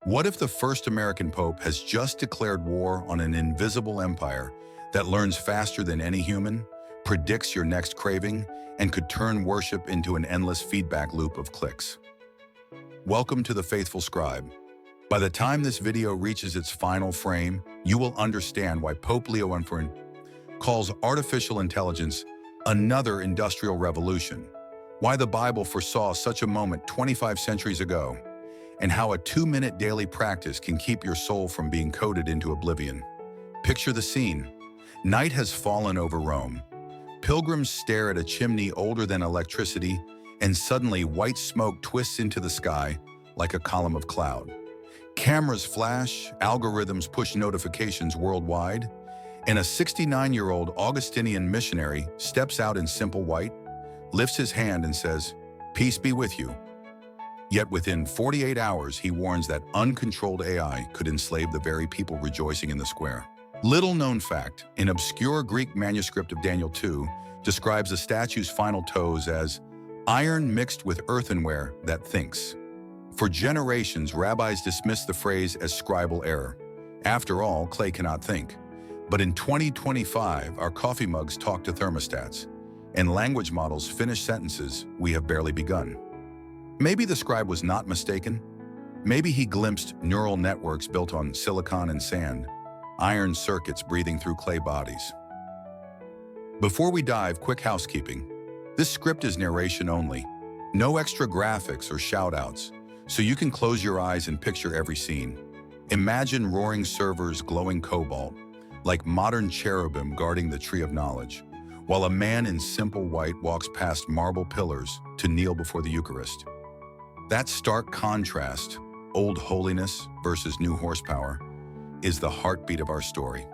What if the first American Pope has just declared war on an invisible empire that learns faster than any human, predicts your next craving, and could turn worship into an endless feedback loop of clicks? Welcome to the Faithful Scribe. By the time this video reaches its final frame, you will understand why Pope Leo XIV calls artificial intelligence another industrial revolution, why the Bible foresaw such a moment 25 centuries ago, and how a 2-minute daily practice can keep your soul from being coded into oblivion. Picture the scene. Night has fallen over Rome. Pilgrims stare at a chimney older than electricity, and suddenly white smoke twists into the sky like a column of cloud. Cameras flash, algorithms push notifications worldwide, and a 69-year-old Augustinian missionary steps out in simple white, lifts his hand and says, "Peace be with you." Yet within 48 hours, he warns that uncontrolled AI could enslave the very people rejoicing in the square. Little known fact, an obscure Greek manuscript of Daniel 2 describes a statue's final toes as iron mixed with earthenware that thinks. For generations, rabbis dismissed the phrase as scribal error. After all, clay cannot think. But in 2025, our coffee mugs talk to thermostats, and language models finish sentences we have barely begun. Maybe the scribe was not mistaken. Maybe he glimpsed neural networks built on silicon and sand, iron circuits breathing through clay bodies. Before we dive, quick housekeeping. This script is narration only. No extra graphics or shout-outs, so you can close your eyes and picture every scene. Imagine roaring servers glowing cobalt, like modern cherubim guarding the tree of knowledge, while a man in simple white walks past marble pillars to kneel before the Eucharist. That stark contrast, old holiness versus new horsepower, is the heartbeat of our story.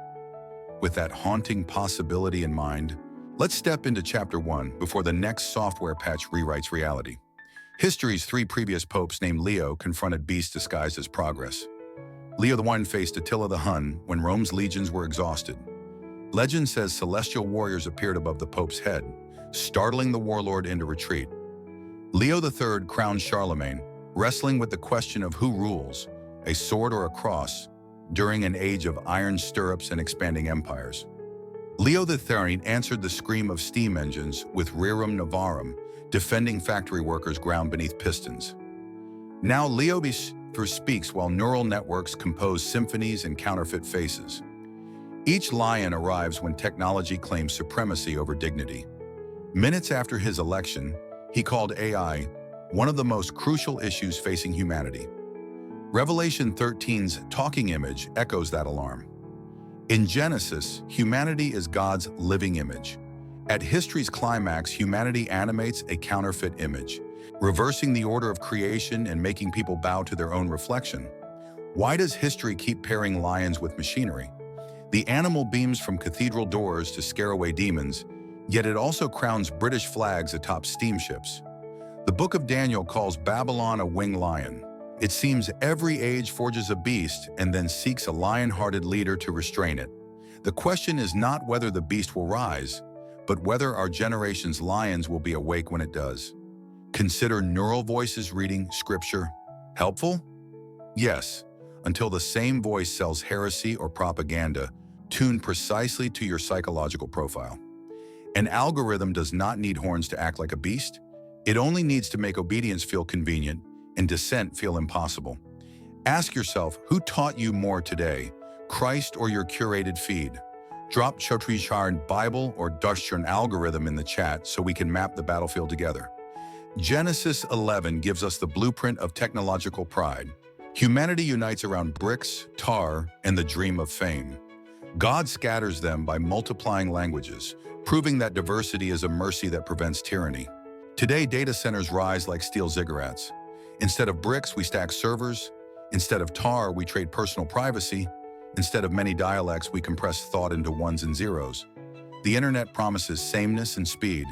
With that haunting possibility in mind, let's step into Chapter 1 before the next software patch rewrites reality. History's 3 previous popes named Leo confronted beasts disguised as progress. Leo I faced Attila the Hun when Rome's legions were exhausted. Legend says celestial warriors appeared above the pope's head, startling the warlord into retreat. Leo III crowned Charlemagne, wrestling with the question of who rules, a sword or a cross, during an age of iron stirrups and expanding empires. Leo III answered the scream of steam engines with Rerum Novarum, defending factory workers ground beneath pistons. Now Leo XIV speaks while neural networks compose symphonies and counterfeit faces. Each lion arrives when technology claims supremacy over dignity. Minutes after his election, he called AI one of the most crucial issues facing humanity. Revelation 13's talking image echoes that alarm. In Genesis, humanity is God's living image. At history's climax, humanity animates a counterfeit image, reversing the order of creation and making people bow to their own reflection. Why does history keep pairing lions with machinery? The animal beams from cathedral doors to scare away demons, yet it also crowns British flags atop steamships. The Book of Daniel calls Babylon a winged lion. It seems every age forges a beast and then seeks a lion-hearted leader to restrain it. The question is not whether the beast will rise, but whether our generation's lions will be awake when it does. Consider neural voices reading scripture helpful? Yes, until the same voice sells heresy or propaganda tuned precisely to your psychological profile. An algorithm does not need horns to act like a beast. It only needs to make obedience feel convenient and dissent feel impossible. Ask yourself, who taught you more today, Christ or your curated feed? Drop Chotrichard Bible or Dashturn algorithm in the chat so we can map the battlefield together. Genesis 11 gives us the blueprint of technological pride. Humanity unites around bricks, tar, and the dream of fame. God scatters them by multiplying languages, proving that diversity is a mercy that prevents tyranny. Today, data centers rise like steel ziggurats. Instead of bricks, we stack servers. Instead of tar, we trade personal privacy. Instead of many dialects, we compress thought into ones and zeros. The internet promises sameness and speed,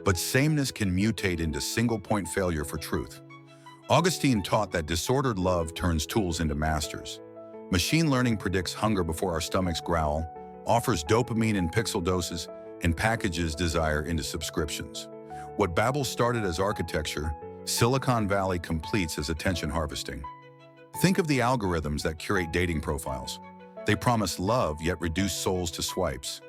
but sameness can mutate into single-point failure for truth. Augustine taught that disordered love turns tools into masters. Machine learning predicts hunger before our stomachs growl, offers dopamine in pixel doses, and packages desire into subscriptions. What Babel started as architecture, Silicon Valley completes as attention harvesting. Think of the algorithms that curate dating profiles. They promise love yet reduce souls to swipes.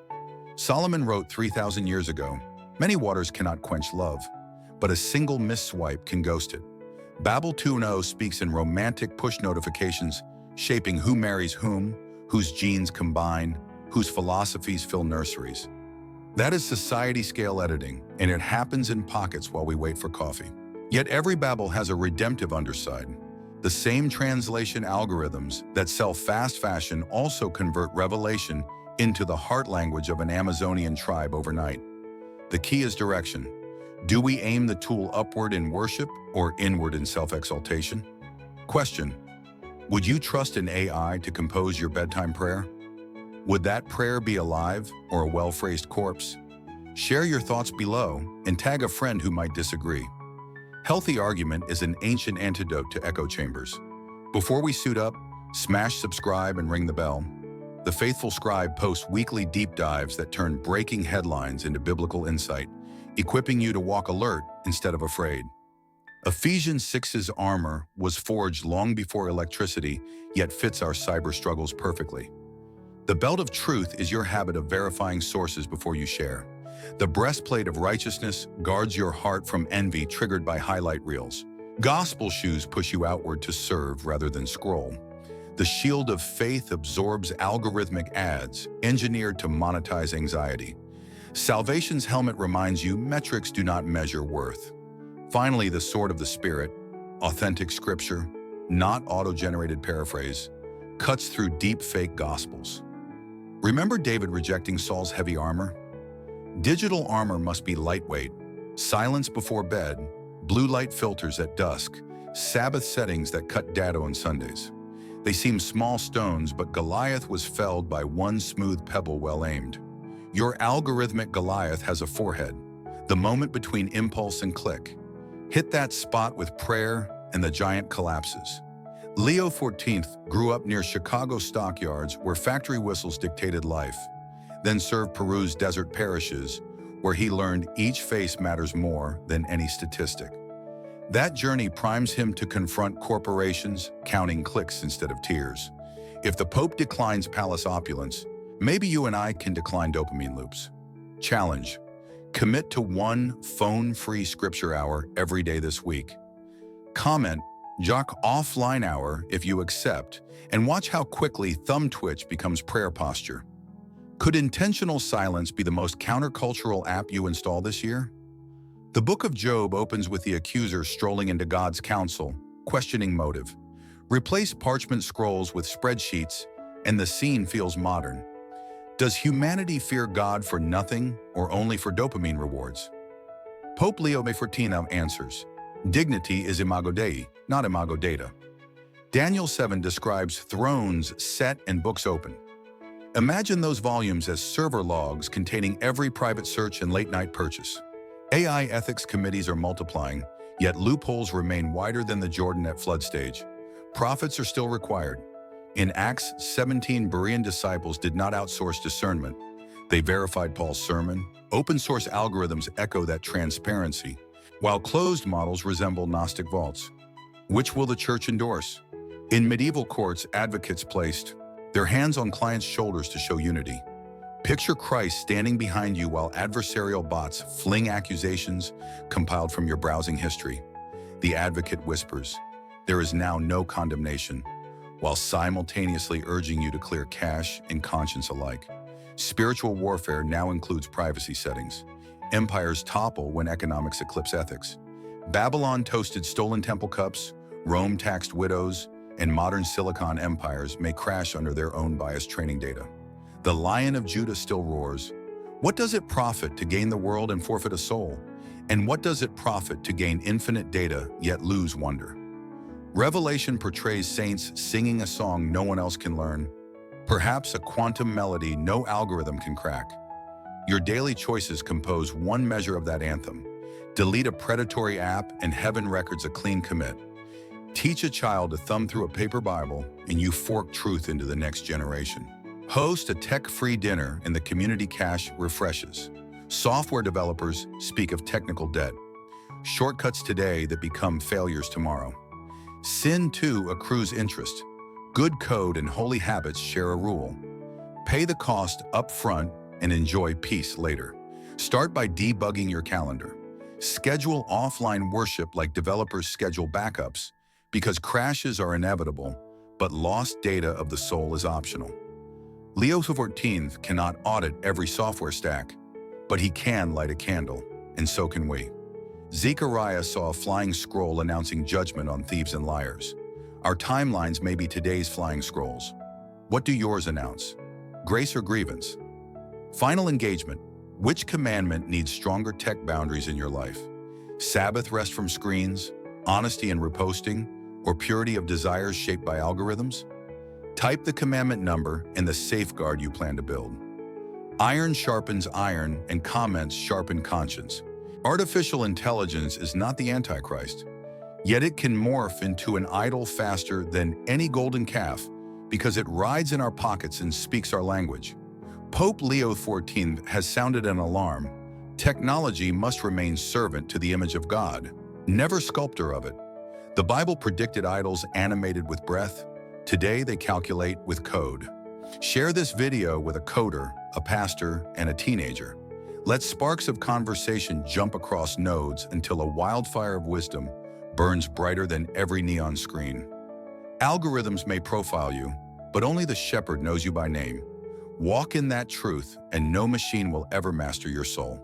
Solomon wrote 3,000 years ago, "Many waters cannot quench love, but a single misswipe can ghost it." Babel 2.0 speaks in romantic push notifications, shaping who marries whom, whose genes combine, whose philosophies fill nurseries. That is society-scale editing, and it happens in pockets while we wait for coffee. Yet every Babel has a redemptive underside. The same translation algorithms that sell fast fashion also convert revelation into the heart language of an Amazonian tribe overnight. The key is direction. Do we aim the tool upward in worship or inward in self-exaltation? Question: would you trust an AI to compose your bedtime prayer? Would that prayer be alive or a well-phrased corpse? Share your thoughts below and tag a friend who might disagree. Healthy argument is an ancient antidote to echo chambers. Before we suit up, smash subscribe and ring the bell. The Faithful Scribe posts weekly deep dives that turn breaking headlines into biblical insight, equipping you to walk alert instead of afraid. Ephesians 6's armor was forged long before electricity, yet fits our cyber struggles perfectly. The belt of truth is your habit of verifying sources before you share. The breastplate of righteousness guards your heart from envy triggered by highlight reels. Gospel shoes push you outward to serve rather than scroll. The shield of faith absorbs algorithmic ads engineered to monetize anxiety. Salvation's helmet reminds you metrics do not measure worth. Finally, the sword of the Spirit, authentic scripture, not auto-generated paraphrase, cuts through deep fake gospels. Remember David rejecting Saul's heavy armor? Digital armor must be lightweight, silence before bed, blue light filters at dusk, Sabbath settings that cut data on Sundays. They seem small stones, but Goliath was felled by one smooth pebble well aimed. Your algorithmic Goliath has a forehead, the moment between impulse and click. Hit that spot with prayer and the giant collapses. Leo XIV grew up near Chicago stockyards where factory whistles dictated life, then served Peru's desert parishes, where he learned each face matters more than any statistic. That journey primes him to confront corporations, counting clicks instead of tears. If the Pope declines palace opulence, maybe you and I can decline dopamine loops. Challenge: commit to one phone-free scripture hour every day this week. Comment, "Jock offline hour" if you accept, and watch how quickly thumb twitch becomes prayer posture. Could intentional silence be the most countercultural app you install this year? The book of Job opens with the accuser strolling into God's counsel, questioning motive. Replace parchment scrolls with spreadsheets, and the scene feels modern. Does humanity fear God for nothing or only for dopamine rewards? Pope Leo XIV answers, "Dignity is imago Dei, not imago data." Daniel 7 describes thrones set and books open. Imagine those volumes as server logs containing every private search and late-night purchase. AI ethics committees are multiplying, yet loopholes remain wider than the Jordan at flood stage. Prophets are still required. In Acts 17, Berean disciples did not outsource discernment. They verified Paul's sermon. Open-source algorithms echo that transparency, while closed models resemble Gnostic vaults. Which will the church endorse? In medieval courts, advocates placed their hands on clients' shoulders to show unity. Picture Christ standing behind you while adversarial bots fling accusations compiled from your browsing history. The advocate whispers, "There is now no condemnation," while simultaneously urging you to clear cache and conscience alike. Spiritual warfare now includes privacy settings. Empires topple when economics eclipse ethics. Babylon toasted stolen temple cups, Rome taxed widows, and modern Silicon empires may crash under their own biased training data. The Lion of Judah still roars. What does it profit to gain the world and forfeit a soul? And what does it profit to gain infinite data yet lose wonder? Revelation portrays saints singing a song no one else can learn, perhaps a quantum melody no algorithm can crack. Your daily choices compose one measure of that anthem. Delete a predatory app and heaven records a clean commit. Teach a child to thumb through a paper Bible and you fork truth into the next generation. Host a tech-free dinner and the community cache refreshes. Software developers speak of technical debt. Shortcuts today that become failures tomorrow. Sin, too, accrues interest. Good code and holy habits share a rule. Pay the cost up front and enjoy peace later. Start by debugging your calendar. Schedule offline worship like developers schedule backups, because crashes are inevitable, but lost data of the soul is optional. Leo XIV cannot audit every software stack, but he can light a candle, and so can we. Zechariah saw a flying scroll announcing judgment on thieves and liars. Our timelines may be today's flying scrolls. What do yours announce? Grace or grievance? Final engagement. Which commandment needs stronger tech boundaries in your life? Sabbath rest from screens, honesty and reposting, or purity of desires shaped by algorithms? Type the commandment number and the safeguard you plan to build. Iron sharpens iron, and comments sharpen conscience. Artificial intelligence is not the Antichrist, yet it can morph into an idol faster than any golden calf because it rides in our pockets and speaks our language. Pope Leo XIV has sounded an alarm. Technology must remain servant to the image of God, never sculptor of it. The Bible predicted idols animated with breath. Today they calculate with code. Share this video with a coder, a pastor, and a teenager. Let sparks of conversation jump across nodes until a wildfire of wisdom burns brighter than every neon screen. Algorithms may profile you, but only the shepherd knows you by name. Walk in that truth, and no machine will ever master your soul.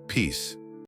Peace.